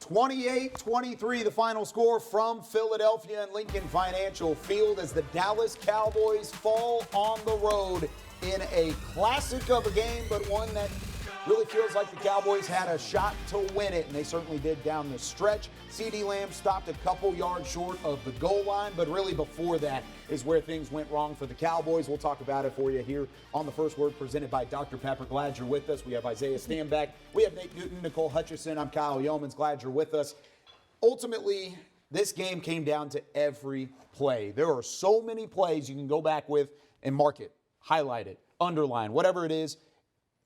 28-23, the final score from Philadelphia and Lincoln Financial Field as the Dallas Cowboys fall on the road in a classic of a game, but one that really feels like the Cowboys had a shot to win it, and they certainly did down the stretch. CeeDee Lamb stopped a couple yards short of the goal line, but really before that is where things went wrong for the Cowboys. We'll talk about it for you here on The First Word, presented by Dr. Pepper. Glad you're with us. We have Isaiah Stanback. We have Nate Newton, Nicole Hutchison. I'm Kyle Youmans. Glad you're with us. Ultimately, this game came down to every play. There are so many plays you can go back with and mark it, highlight it, underline, whatever it is.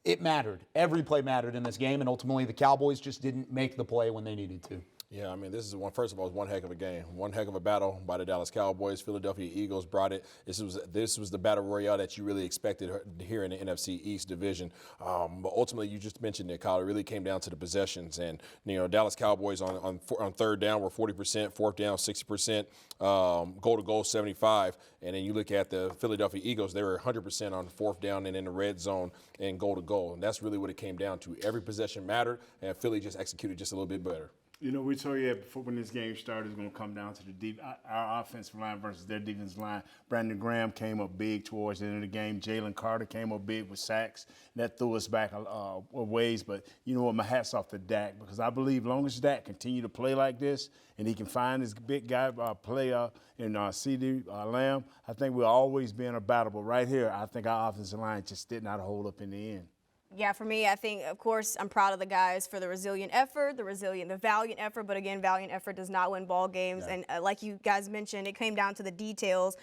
It mattered. Every play mattered in this game, and ultimately the Cowboys just didn't make the play when they needed to. Yeah, I mean, this is first of all, it's one heck of a game. One heck of a battle by the Dallas Cowboys. Philadelphia Eagles brought it. This was the battle royale that you really expected here in the NFC East division. But ultimately, you just mentioned it, Kyle. It really came down to the possessions. And, Dallas Cowboys on third down were 40%, fourth down 60%, goal-to-goal 75%. And then you look at the Philadelphia Eagles, they were 100% on fourth down and in the red zone and goal-to-goal. And that's really what it came down to. Every possession mattered, and Philly just executed just a little bit better. We told you before when this game started, it's going to come down to our offensive line versus their defensive line. Brandon Graham came up big towards the end of the game. Jalen Carter came up big with sacks. That threw us back a ways. But you know what? My hat's off to Dak, because I believe as long as Dak continue to play like this and he can find his big guy player in CeeDee Lamb, I think we'll always be in a battle. But right here, I think our offensive line just did not hold up in the end. Yeah, for me, I think, of course, I'm proud of the guys for the resilient effort, the valiant effort. But again, valiant effort does not win ball games. Yeah. And like you guys mentioned, it came down to the details.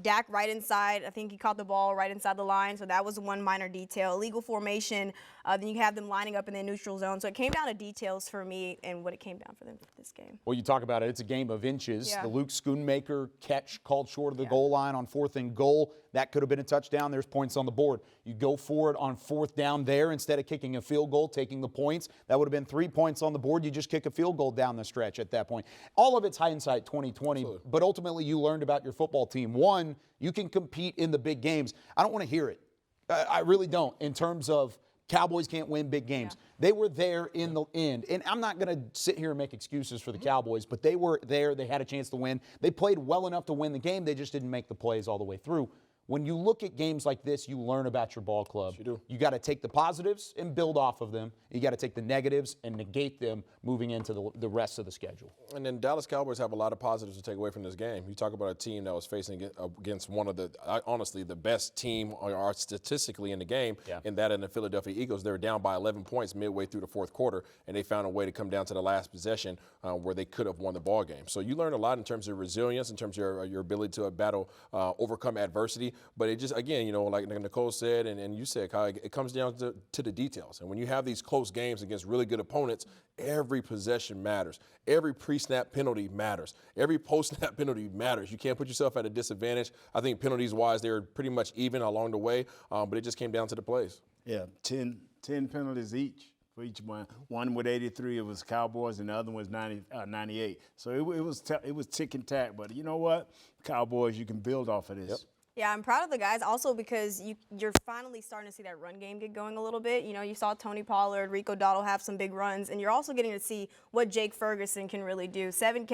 Dak right inside, I think he caught the ball right inside the line. So that was one minor detail. Illegal formation, then you have them lining up in the neutral zone. So it came down to details for me and what it came down for them for this game. Well, you talk about it. It's a game of inches. Yeah. The Luke Schoonmaker catch called short of the goal line on 4th and goal. That could have been a touchdown. There's points on the board. You go for it on 4th down there instead of kicking a field goal, taking the points. That would have been 3 points on the board. You just kick a field goal down the stretch at that point. All of it's hindsight 2020, Absolutely. But ultimately you learned about your football team. One, you can compete in the big games. I don't want to hear it. I really don't, in terms of Cowboys can't win big games. Yeah. They were there in the end. And I'm not going to sit here and make excuses for the Cowboys, but they were there. They had a chance to win. They played well enough to win the game. They just didn't make the plays all the way through. When you look at games like this, you learn about your ball club. Yes, you do. You got to take the positives and build off of them. You got to take the negatives and negate them moving into the rest of the schedule. And then Dallas Cowboys have a lot of positives to take away from this game. You talk about a team that was facing against one of the, honestly, the best team or statistically in the game, and that in the Philadelphia Eagles. They were down by 11 points midway through the fourth quarter, and they found a way to come down to the last possession where they could have won the ball game. So you learn a lot in terms of resilience, in terms of your ability to battle, overcome adversity. But it just, again, like Nicole said and you said, Kyle, it comes down to the details. And when you have these close games against really good opponents, every possession matters. Every pre-snap penalty matters. Every post-snap penalty matters. You can't put yourself at a disadvantage. I think penalties-wise, they're pretty much even along the way, but it just came down to the plays. Yeah, 10 penalties each for each one. One with 83, it was Cowboys, and the other one was 98. So it was tick and tack. But you know what? Cowboys, you can build off of this. Yep. Yeah, I'm proud of the guys also because you're finally starting to see that run game get going a little bit. You saw Tony Pollard, Rico Dowdle have some big runs, and you're also getting to see what Jake Ferguson can really do. 7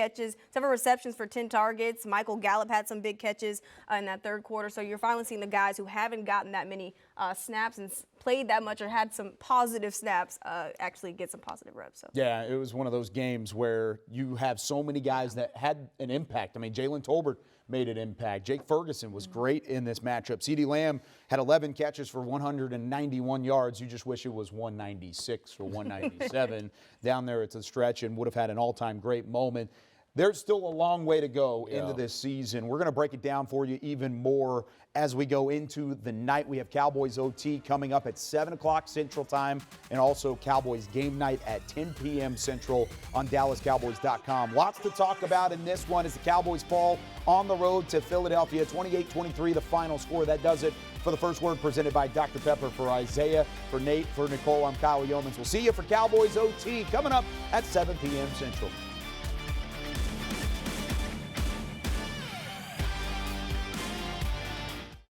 receptions for 10 targets. Michael Gallup had some big catches in that third quarter. So you're finally seeing the guys who haven't gotten that many snaps and played that much or had some positive snaps actually get some positive reps. So. Yeah, it was one of those games where you have so many guys that had an impact. I mean, Jalen Tolbert made an impact. Jake Ferguson was great in this matchup. CeeDee Lamb had 11 catches for 191 yards. You just wish it was 196 or 197 down there at the stretch, and would have had an all-time great moment. There's still a long way to go into this season. We're going to break it down for you even more as we go into the night. We have Cowboys OT coming up at 7 o'clock Central Time, and also Cowboys Game Night at 10 p.m. Central on DallasCowboys.com. Lots to talk about in this one as the Cowboys fall on the road to Philadelphia. 28-23, the final score. That does it for the First Word, presented by Dr. Pepper. For Isaiah, for Nate, for Nicole, I'm Kyle Youmans. We'll see you for Cowboys OT coming up at 7 p.m. Central.